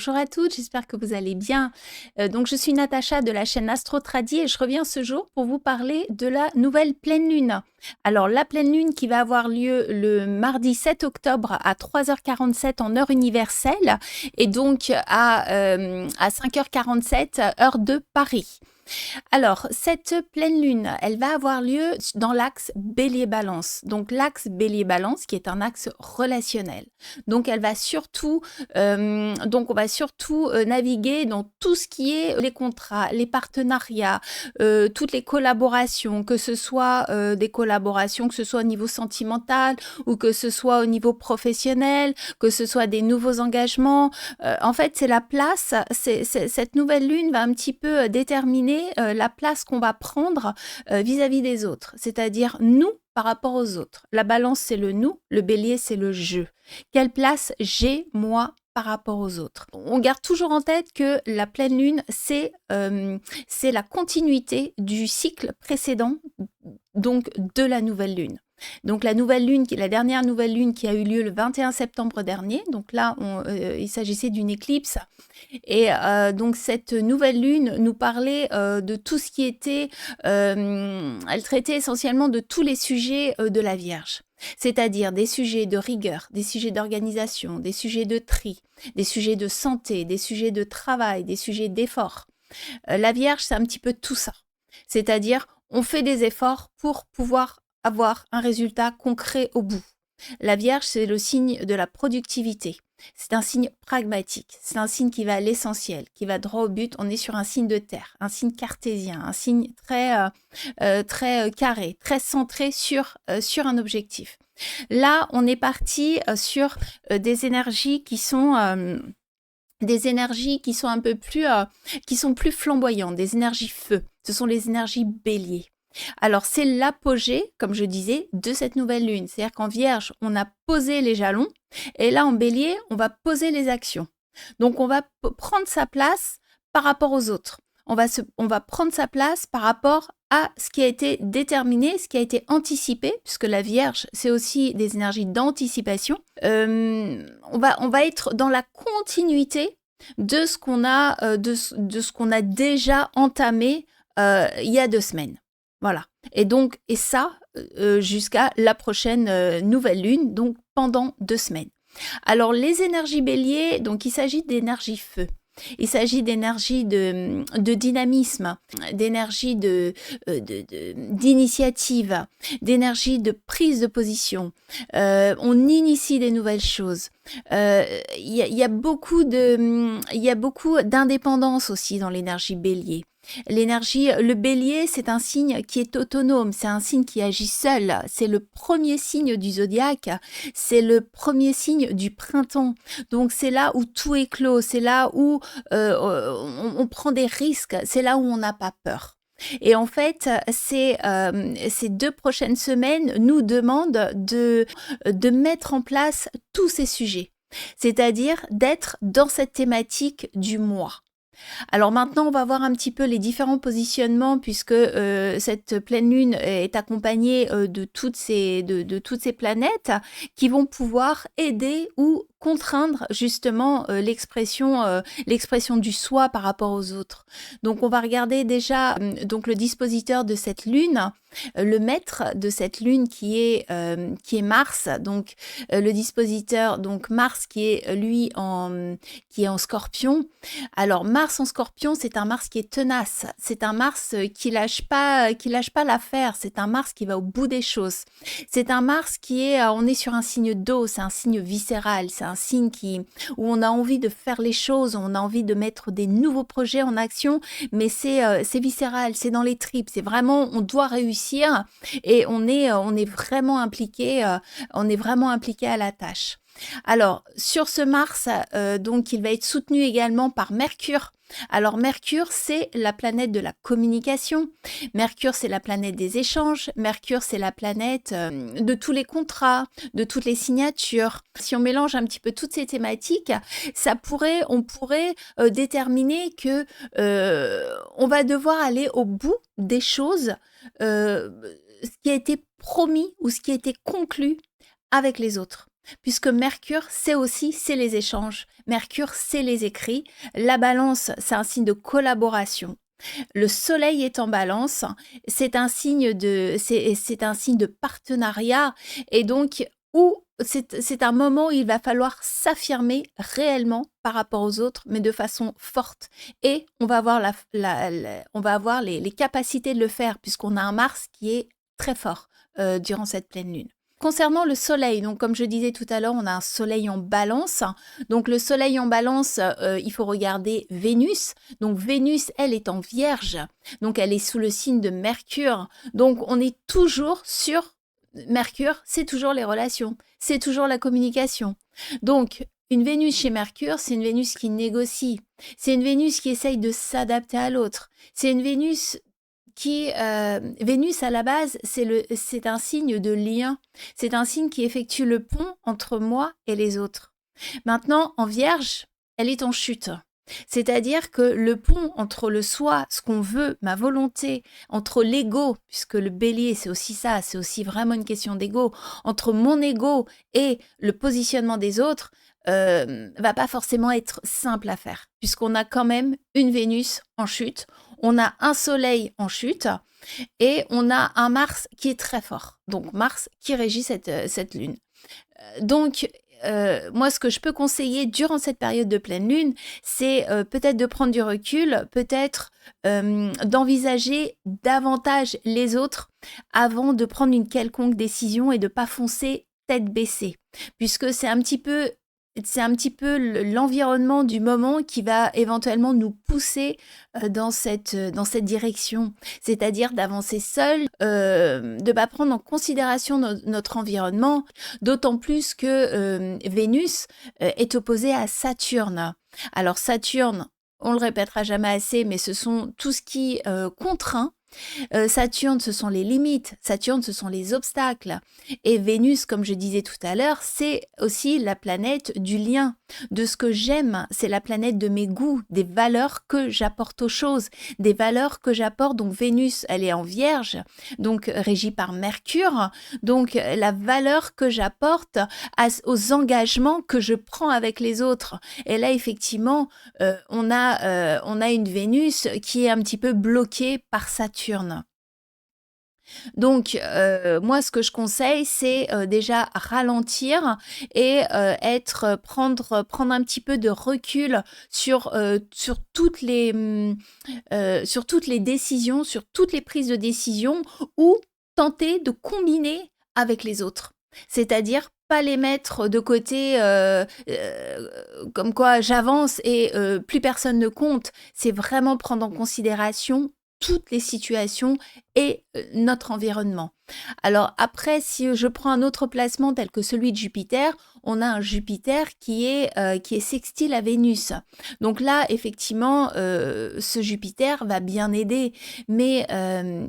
Bonjour à toutes, j'espère que vous allez bien. Donc je suis Natacha de la chaîne Astro-Tradi et je reviens ce jour pour vous parler de la nouvelle pleine lune. Alors la pleine lune qui va avoir lieu le mardi 7 octobre à 3h47 en heure universelle et donc à 5h47 heure de Paris. Alors, cette pleine lune, elle va avoir lieu dans l'axe Bélier-Balance. Donc, l'axe Bélier-Balance, qui est un axe relationnel. Donc, on va surtout naviguer dans tout ce qui est les contrats, les partenariats, toutes les collaborations, que ce soit des collaborations, que ce soit au niveau sentimental ou que ce soit au niveau professionnel, que ce soit des nouveaux engagements. En fait, c'est la place, cette nouvelle lune va un petit peu déterminer la place qu'on va prendre vis-à-vis des autres, c'est-à-dire nous par rapport aux autres. La balance, c'est le nous, le bélier, c'est le je. Quelle place j'ai, moi, par rapport aux autres? On garde toujours en tête que la pleine lune, c'est la continuité du cycle précédent, donc de la nouvelle lune. Donc la nouvelle lune, la dernière nouvelle lune qui a eu lieu le 21 septembre dernier, donc là il s'agissait d'une éclipse et donc cette nouvelle lune nous parlait de tout ce qui était, elle traitait essentiellement de tous les sujets de la Vierge, c'est-à-dire des sujets de rigueur, des sujets d'organisation, des sujets de tri, des sujets de santé, des sujets de travail, des sujets d'effort. La Vierge, c'est un petit peu tout ça, c'est-à-dire on fait des efforts pour pouvoir avoir un résultat concret au bout. La Vierge, c'est le signe de la productivité. C'est un signe pragmatique. C'est un signe qui va à l'essentiel, qui va droit au but. On est sur un signe de terre, un signe cartésien, un signe très carré, très centré sur un objectif. Là, on est parti sur des énergies qui sont un peu plus, qui sont plus flamboyantes, des énergies feu. Ce sont les énergies bélier. Alors, c'est l'apogée, comme je disais, de cette nouvelle lune. C'est-à-dire qu'en Vierge, on a posé les jalons, et là, en Bélier, on va poser les actions. Donc, on va prendre sa place par rapport aux autres. On va prendre sa place par rapport à ce qui a été déterminé, ce qui a été anticipé, puisque la Vierge, c'est aussi des énergies d'anticipation. On va être dans la continuité de ce qu'on a déjà entamé il y a 2 semaines. Voilà. Et ça, jusqu'à la prochaine nouvelle lune, donc pendant 2 semaines. Alors, les énergies bélier, donc il s'agit d'énergie feu. Il s'agit d'énergie de dynamisme, d'énergie d'initiative, d'énergie de prise de position. On initie des nouvelles choses. Il y a beaucoup d'indépendance aussi dans l'énergie bélier. Le bélier, c'est un signe qui est autonome, c'est un signe qui agit seul, c'est le premier signe du zodiaque, c'est le premier signe du printemps. Donc c'est là où tout est clos, c'est là où on prend des risques, c'est là où on n'a pas peur. Et en fait, ces 2 prochaines semaines nous demandent de mettre en place tous ces sujets, c'est-à-dire d'être dans cette thématique du moi. Alors maintenant, on va voir un petit peu les différents positionnements puisque cette pleine lune est accompagnée de toutes ces planètes qui vont pouvoir aider ou contraindre justement l'expression du soi par rapport aux autres. Donc on va regarder déjà donc le dispositeur de cette lune, le maître de cette lune qui est Mars. Donc le dispositeur, donc Mars qui est lui en Scorpion. Alors Mars en Scorpion, c'est un Mars qui est tenace, c'est un Mars qui lâche pas l'affaire, c'est un Mars qui va au bout des choses. C'est un Mars on est sur un signe d'eau, c'est un signe viscéral, c'est un signe où on a envie de faire les choses, on a envie de mettre des nouveaux projets en action, mais c'est viscéral, c'est dans les tripes, c'est vraiment, on doit réussir et on est vraiment impliqué à la tâche. Alors, sur ce Mars, donc il va être soutenu également par Mercure. Alors Mercure, c'est la planète de la communication. Mercure, c'est la planète des échanges. Mercure, c'est la planète de tous les contrats, de toutes les signatures. Si on mélange un petit peu toutes ces thématiques, on pourrait déterminer que on va devoir aller au bout des choses, ce qui a été promis ou ce qui a été conclu avec les autres. puisque Mercure, c'est les échanges. Mercure, c'est les écrits. La balance, c'est un signe de collaboration. Le soleil est en balance, c'est un signe c'est un signe de partenariat et donc où c'est un moment où il va falloir s'affirmer réellement par rapport aux autres, mais de façon forte. Et on va avoir, on va avoir les capacités de le faire puisqu'on a un Mars qui est très fort durant cette pleine lune. Concernant le soleil, donc comme je disais tout à l'heure, on a un soleil en balance. Donc le soleil en balance, il faut regarder Vénus. Donc Vénus, elle est en vierge. Donc elle est sous le signe de Mercure. Donc on est toujours sur Mercure, c'est toujours les relations, c'est toujours la communication. Donc une Vénus chez Mercure, c'est une Vénus qui négocie. C'est une Vénus qui essaye de s'adapter à l'autre. C'est une Vénus Vénus à la base, c'est un signe de lien. C'est un signe qui effectue le pont entre moi et les autres. Maintenant, en Vierge, elle est en chute. C'est-à-dire que le pont entre le soi, ce qu'on veut, ma volonté, entre l'ego, puisque le bélier, c'est aussi ça, c'est aussi vraiment une question d'ego, entre mon ego et le positionnement des autres, va pas forcément être simple à faire, puisqu'on a quand même une Vénus en chute, on a un Soleil en chute et on a un Mars qui est très fort. Donc Mars qui régit cette lune. Donc moi, ce que je peux conseiller durant cette période de pleine lune, c'est peut-être de prendre du recul, peut-être d'envisager davantage les autres avant de prendre une quelconque décision et de ne pas foncer tête baissée, puisque c'est un petit peu l'environnement du moment qui va éventuellement nous pousser dans cette direction, c'est-à-dire d'avancer seul, de ne pas prendre en considération notre environnement, d'autant plus que Vénus est opposée à Saturne. Alors Saturne, on le répétera jamais assez, mais ce sont tout ce qui contraint. Saturne, ce sont les limites, Saturne, ce sont les obstacles. Et Vénus, comme je disais tout à l'heure, c'est aussi la planète du lien, de ce que j'aime, c'est la planète de mes goûts, des valeurs que j'apporte aux choses, des valeurs que j'apporte. Donc Vénus, elle est en Vierge, donc régie par Mercure, donc la valeur que j'apporte aux engagements que je prends avec les autres. Et là, effectivement, on a une Vénus qui est un petit peu bloquée par Saturne. Donc, moi, ce que je conseille, c'est déjà ralentir et prendre un petit peu de recul sur toutes les décisions, sur toutes les prises de décision ou tenter de combiner avec les autres. C'est-à-dire pas les mettre de côté comme quoi j'avance et plus personne ne compte. C'est vraiment prendre en considération toutes les situations et notre environnement. Alors après, si je prends un autre placement tel que celui de Jupiter, on a un Jupiter qui est sextile à Vénus. Donc là, effectivement, ce Jupiter va bien aider. Mais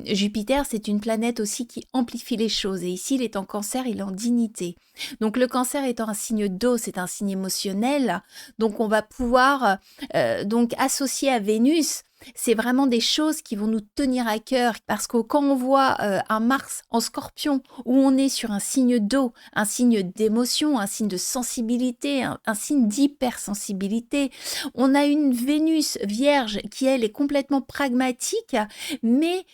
Jupiter, c'est une planète aussi qui amplifie les choses. Et ici, il est en Cancer, il est en dignité. Donc le Cancer étant un signe d'eau, c'est un signe émotionnel. Donc on va pouvoir donc associer à Vénus. C'est vraiment des choses qui vont nous tenir à cœur parce que quand on voit un Mars en Scorpion où on est sur un signe d'eau, un signe d'émotion, un signe de sensibilité, un signe d'hypersensibilité, on a une Vénus Vierge qui elle est complètement pragmatique mais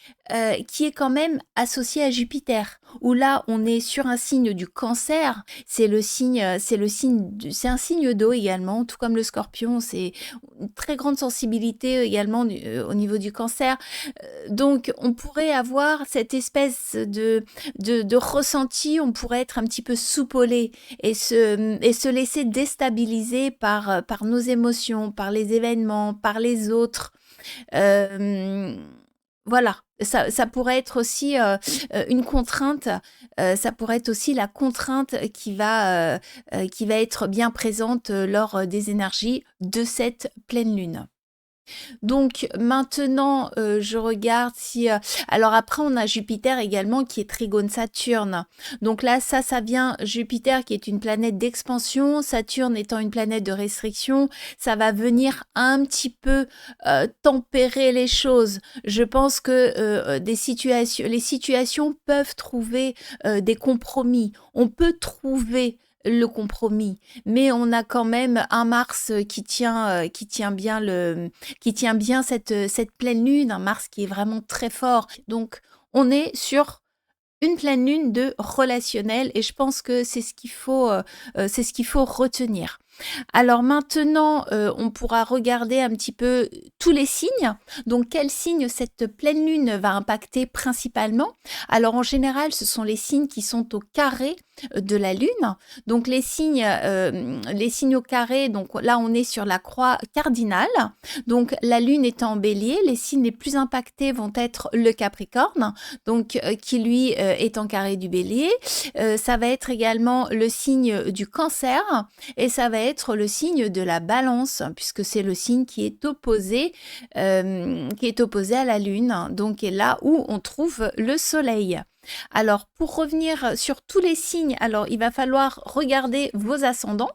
qui est quand même associée à Jupiter où là on est sur un signe du Cancer, c'est un signe d'eau également, tout comme le Scorpion, c'est une très grande sensibilité également au niveau du Cancer. Donc, on pourrait avoir cette espèce de ressenti, on pourrait être un petit peu soupolé et se laisser déstabiliser par nos émotions, par les événements, par les autres. Voilà, ça pourrait être aussi une contrainte, ça pourrait être aussi la contrainte qui va être bien présente lors des énergies de cette pleine lune. Donc maintenant, je regarde si... alors après, on a Jupiter également qui est trigone Saturne. Donc là, ça vient Jupiter qui est une planète d'expansion, Saturne étant une planète de restriction. Ça va venir un petit peu tempérer les choses. Je pense que les situations peuvent trouver des compromis. On peut trouver le compromis, mais on a quand même un Mars qui tient bien cette pleine lune, un Mars qui est vraiment très fort. Donc, on est sur une pleine lune de relationnel et je pense que c'est ce qu'il faut retenir. Alors maintenant, on pourra regarder un petit peu tous les signes. Donc, quels signes cette pleine lune va impacter principalement? Alors, en général, ce sont les signes qui sont au carré de la lune. Donc, les signes au carré, donc là, on est sur la croix cardinale. Donc, la lune est en bélier. Les signes les plus impactés vont être le Capricorne, donc qui lui est en carré du bélier. Ça va être également le signe du Cancer et ça va être le signe de la Balance, puisque c'est le signe qui est opposé à la lune, donc est là où on trouve le soleil. Alors, pour revenir sur tous les signes, alors il va falloir regarder vos ascendants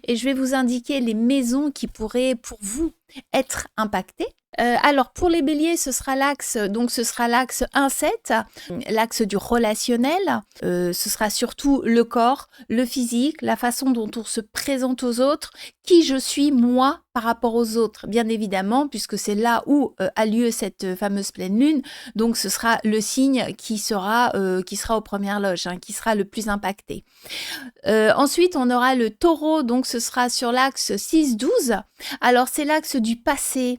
et je vais vous indiquer les maisons qui pourraient pour vous être impactées. Alors pour les béliers, ce sera l'axe 1-7, l'axe du relationnel. Ce sera surtout le corps, le physique, la façon dont on se présente aux autres, qui je suis moi par rapport aux autres, bien évidemment, puisque c'est là où a lieu cette fameuse pleine lune. Donc ce sera le signe qui sera aux premières loges, qui sera le plus impacté. Ensuite, on aura le taureau, donc ce sera sur l'axe 6-12. Alors, c'est l'axe du passé.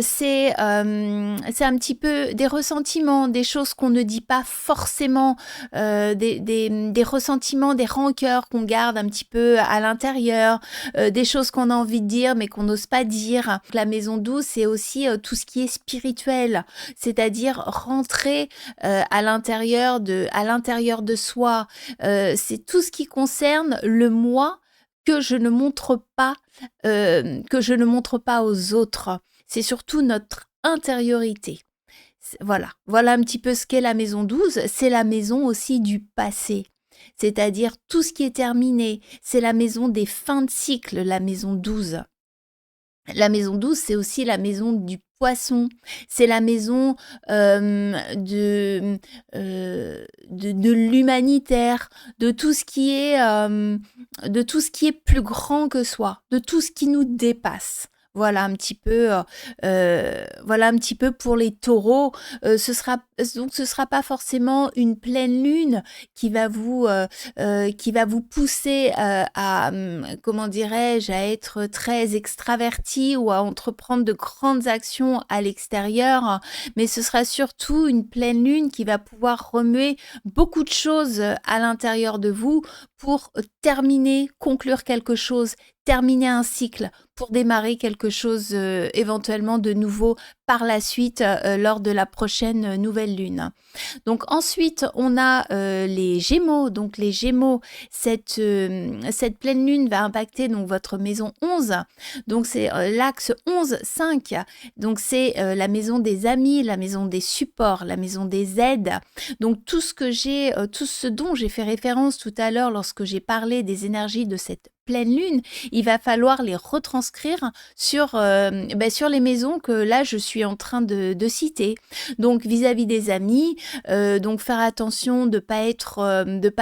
C'est un petit peu des ressentiments, des choses qu'on ne dit pas forcément, des ressentiments, des rancœurs qu'on garde un petit peu à l'intérieur, des choses qu'on a envie de dire mais qu'on n'ose pas dire. La maison 12, c'est aussi tout ce qui est spirituel, c'est-à-dire rentrer à l'intérieur de soi. C'est tout ce qui concerne le moi que je ne montre pas aux autres. C'est surtout notre intériorité. Voilà un petit peu ce qu'est la maison 12. C'est la maison aussi du passé, c'est-à-dire tout ce qui est terminé. C'est la maison des fins de cycle, la maison 12. La maison 12, c'est aussi la maison du poisson. C'est la maison de l'humanitaire, de tout ce qui est plus grand que soi, de tout ce qui nous dépasse. Voilà un petit peu pour les taureaux. Ce sera pas forcément une pleine lune qui va vous pousser à comment dirais-je, à être très extraverti ou à entreprendre de grandes actions à l'extérieur, mais ce sera surtout une pleine lune qui va pouvoir remuer beaucoup de choses à l'intérieur de vous pour conclure quelque chose, terminer un cycle, pour démarrer quelque chose éventuellement de nouveau par la suite lors de la prochaine nouvelle lune. Donc ensuite, on a les Gémeaux. Donc les Gémeaux, cette pleine lune va impacter donc votre maison 11. Donc c'est l'axe 11-5. Donc c'est la maison des amis, la maison des supports, la maison des aides. Donc tout ce dont j'ai fait référence tout à l'heure lorsque j'ai parlé des énergies de cette pleine lune, il va falloir les retranscrire sur les maisons que là je suis en train de citer. Donc vis-à-vis des amis, donc faire attention de pas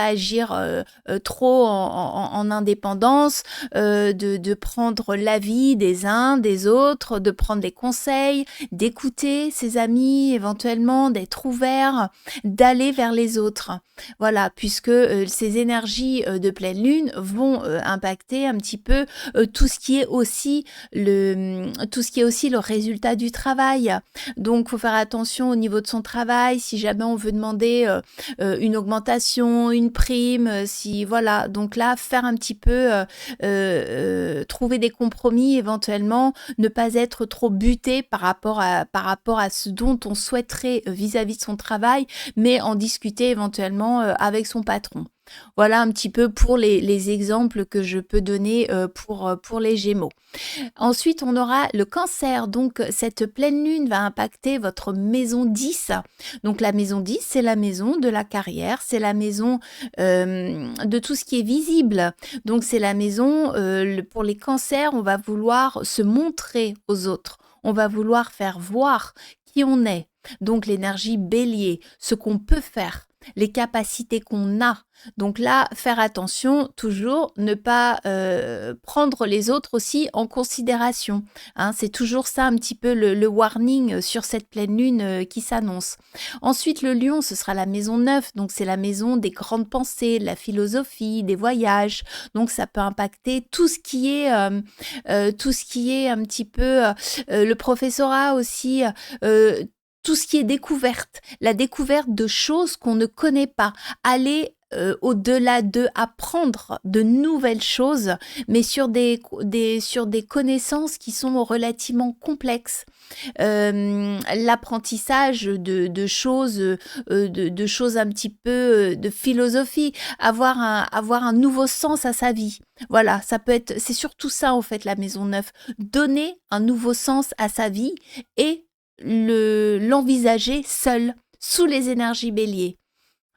agir trop en indépendance, de prendre l'avis des uns, des autres, de prendre des conseils, d'écouter ses amis éventuellement, d'être ouvert, d'aller vers les autres. Voilà, puisque ces énergies de pleine lune vont impacter un petit peu tout ce qui est aussi le résultat du travail. Donc, faut faire attention au niveau de son travail, si jamais on veut demander une augmentation, une prime, donc là, faire un petit peu, trouver des compromis éventuellement, ne pas être trop buté par rapport à ce dont on souhaiterait vis-à-vis de son travail, mais en discuter éventuellement avec son patron. Voilà un petit peu pour les exemples que je peux donner pour les Gémeaux. Ensuite, on aura le Cancer. Donc, cette pleine lune va impacter votre maison 10. Donc, la maison 10, c'est la maison de la carrière, c'est la maison de tout ce qui est visible. Donc, c'est la maison, pour les Cancers, on va vouloir se montrer aux autres. On va vouloir faire voir qui on est. Donc, l'énergie Bélier, ce qu'on peut faire. les capacités qu'on a. Donc là, faire attention, toujours ne pas prendre les autres aussi en considération. Hein, c'est toujours ça un petit peu le warning sur cette pleine lune qui s'annonce. Ensuite, le lion, ce sera la maison 9, donc c'est la maison des grandes pensées, de la philosophie, des voyages. Donc ça peut impacter tout ce qui est un petit peu le professorat aussi. Tout ce qui est découverte, la découverte de choses qu'on ne connaît pas, aller au-delà de apprendre de nouvelles choses, mais sur des connaissances qui sont relativement complexes. L'apprentissage de choses, de choses un petit peu de philosophie, avoir un nouveau sens à sa vie. Voilà, ça peut être, c'est surtout ça en fait la maison 9, donner un nouveau sens à sa vie et l'envisager seul, sous les énergies bélier.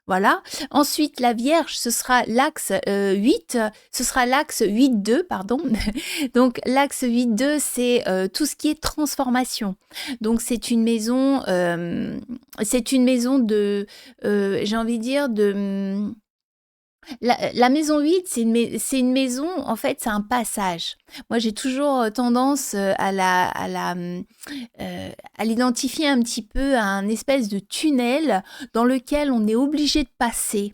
Voilà. Ensuite, la Vierge, ce sera l'axe 8, ce sera l'axe 8-2, pardon. Donc, l'axe 8-2, c'est tout ce qui est transformation. Donc, c'est une maison de, j'ai envie de dire, de... La maison 8, c'est une maison, en fait, c'est un passage. Moi, j'ai toujours tendance à l'identifier un petit peu à un espèce de tunnel dans lequel on est obligé de passer.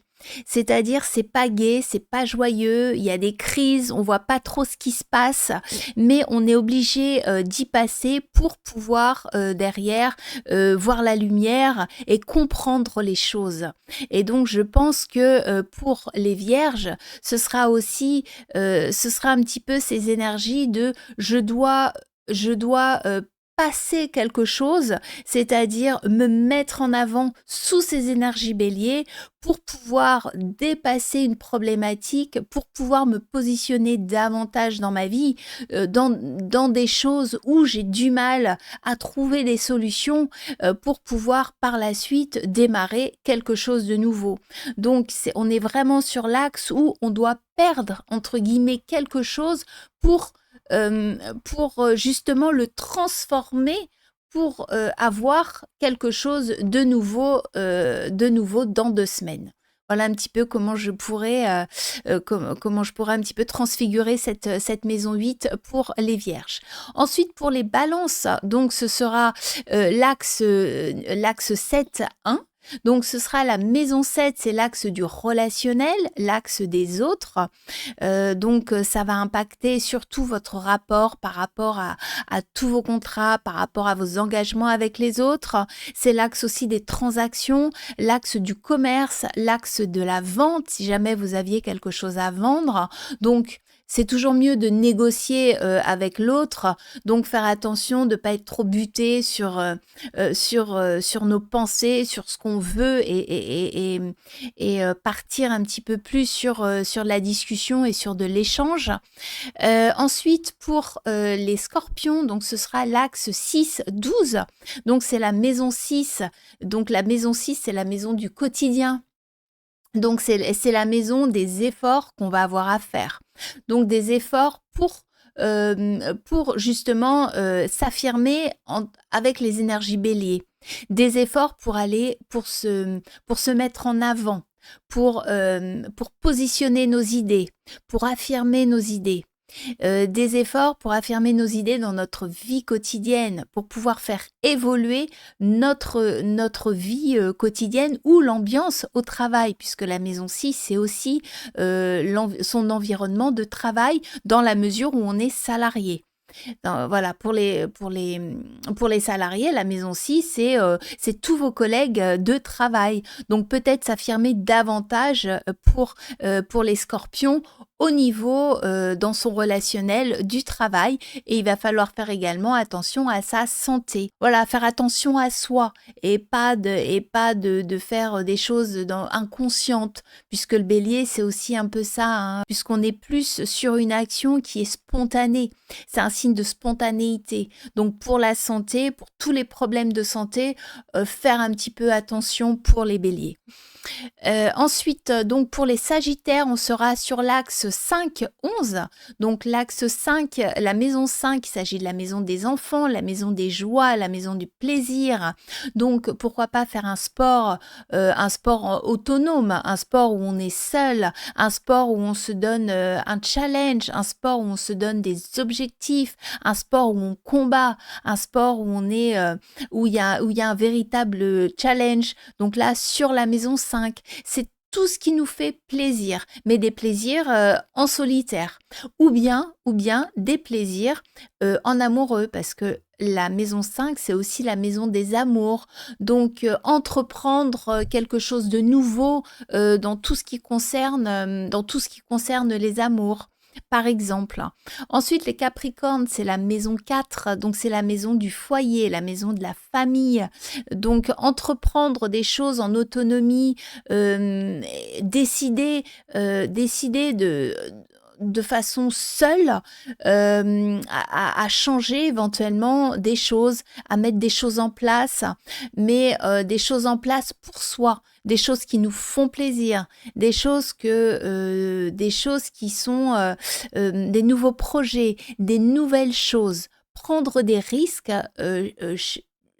C'est-à-dire, c'est pas gai, c'est pas joyeux, il y a des crises, on voit pas trop ce qui se passe, mais on est obligé d'y passer pour pouvoir derrière voir la lumière et comprendre les choses. Et donc, je pense que pour les vierges, ce sera aussi, ce sera un petit peu ces énergies de je dois passer quelque chose, c'est-à-dire me mettre en avant sous ces énergies bélier pour pouvoir dépasser une problématique, pour pouvoir me positionner davantage dans ma vie, dans des choses où j'ai du mal à trouver des solutions pour pouvoir par la suite démarrer quelque chose de nouveau. Donc on est vraiment sur l'axe où on doit perdre entre guillemets quelque chose pour justement le transformer pour avoir quelque chose de nouveau dans 2 semaines. Voilà un petit peu comment je pourrais comment je pourrais un petit peu transfigurer cette maison 8 pour les vierges. Ensuite, pour les balances, donc ce sera l'axe 7-1. Donc, ce sera la maison 7, c'est l'axe du relationnel, l'axe des autres. Donc, ça va impacter surtout votre rapport par rapport à tous vos contrats, par rapport à vos engagements avec les autres. C'est l'axe aussi des transactions, l'axe du commerce, l'axe de la vente, si jamais vous aviez quelque chose à vendre. Donc, c'est toujours mieux de négocier avec l'autre, donc faire attention de ne pas être trop buté sur nos pensées, sur ce qu'on veut et partir un petit peu plus sur la discussion et sur de l'échange. Ensuite, pour les scorpions, donc ce sera l'axe 6-12, donc c'est la maison 6, donc la maison 6, c'est la maison du quotidien. Donc, c'est la maison des efforts qu'on va avoir à faire. Donc, des efforts pour justement s'affirmer avec les énergies bélier. Des efforts pour se mettre en avant, pour positionner nos idées, pour affirmer nos idées. Des efforts pour affirmer nos idées dans notre vie quotidienne, pour pouvoir faire évoluer notre vie quotidienne ou l'ambiance au travail, puisque la maison 6, c'est aussi son environnement de travail dans la mesure où on est salarié. Voilà, pour les salariés, la maison 6, c'est tous vos collègues de travail. Donc peut-être s'affirmer davantage pour les scorpions au niveau dans son relationnel du travail, et il va falloir faire également attention à sa santé. Voilà, faire attention à soi et pas de faire des choses inconscientes, puisque le bélier, c'est aussi un peu ça, hein, puisqu'on est plus sur une action qui est spontanée. C'est un signe de spontanéité. Donc pour la santé, pour tous les problèmes de santé, faire un petit peu attention pour les béliers. Ensuite, donc pour les Sagittaires, on sera sur l'axe 5-11. Donc l'axe 5, la maison 5, il s'agit de la maison des enfants, la maison des joies, la maison du plaisir. Donc pourquoi pas faire un sport autonome, un sport où on est seul, un sport où on se donne un challenge, un sport où on se donne des objectifs, un sport où on combat, un sport où on est où il y a un véritable challenge. Donc là, sur la maison 5, c'est tout ce qui nous fait plaisir, mais des plaisirs en solitaire, ou bien des plaisirs en amoureux, parce que la maison 5, c'est aussi la maison des amours. Donc, entreprendre quelque chose de nouveau dans tout ce qui concerne les amours, par exemple. Ensuite, les Capricornes, c'est la maison 4, donc c'est la maison du foyer, la maison de la famille. Donc, entreprendre des choses en autonomie, euh, décider, décider de façon seule à changer éventuellement des choses, à mettre des choses en place, mais des choses en place pour soi, des choses qui nous font plaisir, des choses qui sont des nouveaux projets, des nouvelles choses, prendre des risques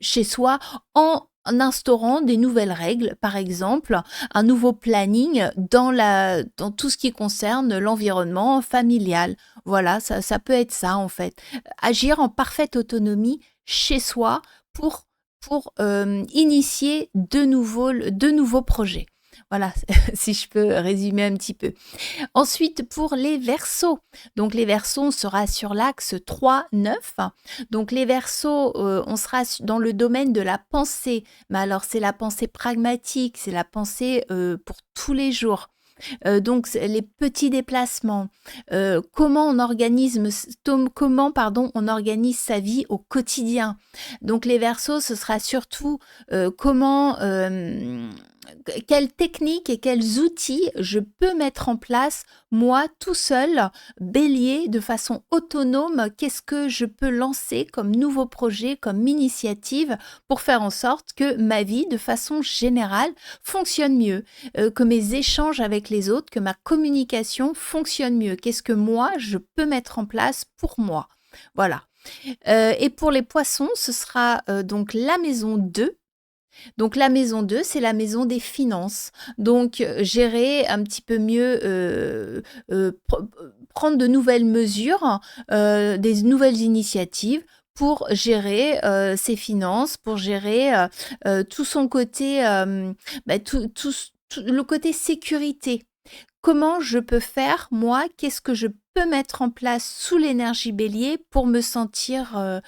chez soi en instaurant des nouvelles règles, par exemple, un nouveau planning dans tout ce qui concerne l'environnement familial. Voilà, ça peut être ça en fait. Agir en parfaite autonomie chez soi pour, pour initier de nouveaux projets. Voilà, si je peux résumer un petit peu. Ensuite, pour les Verseaux. Donc, les Verseaux, on sera sur l'axe 3-9. Donc, les Verseaux, on sera dans le domaine de la pensée. Mais alors, c'est la pensée pragmatique, c'est la pensée pour tous les jours. Donc, les petits déplacements, comment on organise sa vie au quotidien. Donc, les Verseaux, ce sera surtout quelles techniques et quels outils je peux mettre en place, moi, tout seul, Bélier, de façon autonome, qu'est-ce que je peux lancer comme nouveau projet, comme initiative, pour faire en sorte que ma vie, de façon générale, fonctionne mieux, que mes échanges avec les autres, que ma communication fonctionne mieux. Qu'est-ce que moi, je peux mettre en place pour moi? Voilà. Et pour les Poissons, ce sera donc la maison 2. Donc la maison 2, c'est la maison des finances. Donc gérer un petit peu mieux, prendre de nouvelles mesures, des nouvelles initiatives pour gérer ses finances, pour gérer tout son côté, le côté sécurité. Comment je peux faire, moi, qu'est-ce que je peux mettre en place sous l'énergie bélier pour me sentir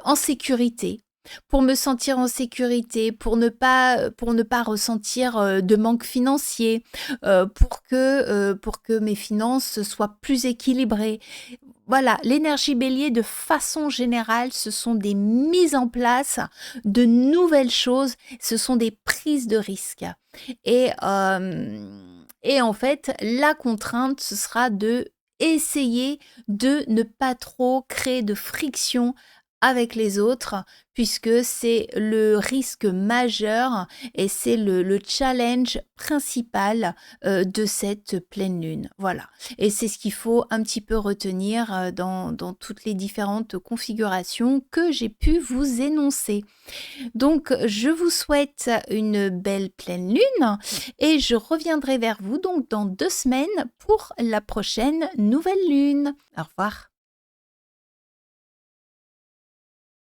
en sécurité? Pour me sentir en sécurité, pour ne pas ressentir de manque financier, pour que mes finances soient plus équilibrées. Voilà, l'énergie bélier, de façon générale, ce sont des mises en place de nouvelles choses, ce sont des prises de risques. Et, et en fait, la contrainte, ce sera de essayer de ne pas trop créer de friction avec les autres, puisque c'est le risque majeur et c'est le challenge principal de cette pleine lune. Voilà. Et c'est ce qu'il faut un petit peu retenir dans toutes les différentes configurations que j'ai pu vous énoncer. Donc, je vous souhaite une belle pleine lune et je reviendrai vers vous donc dans 2 semaines pour la prochaine nouvelle lune. Au revoir.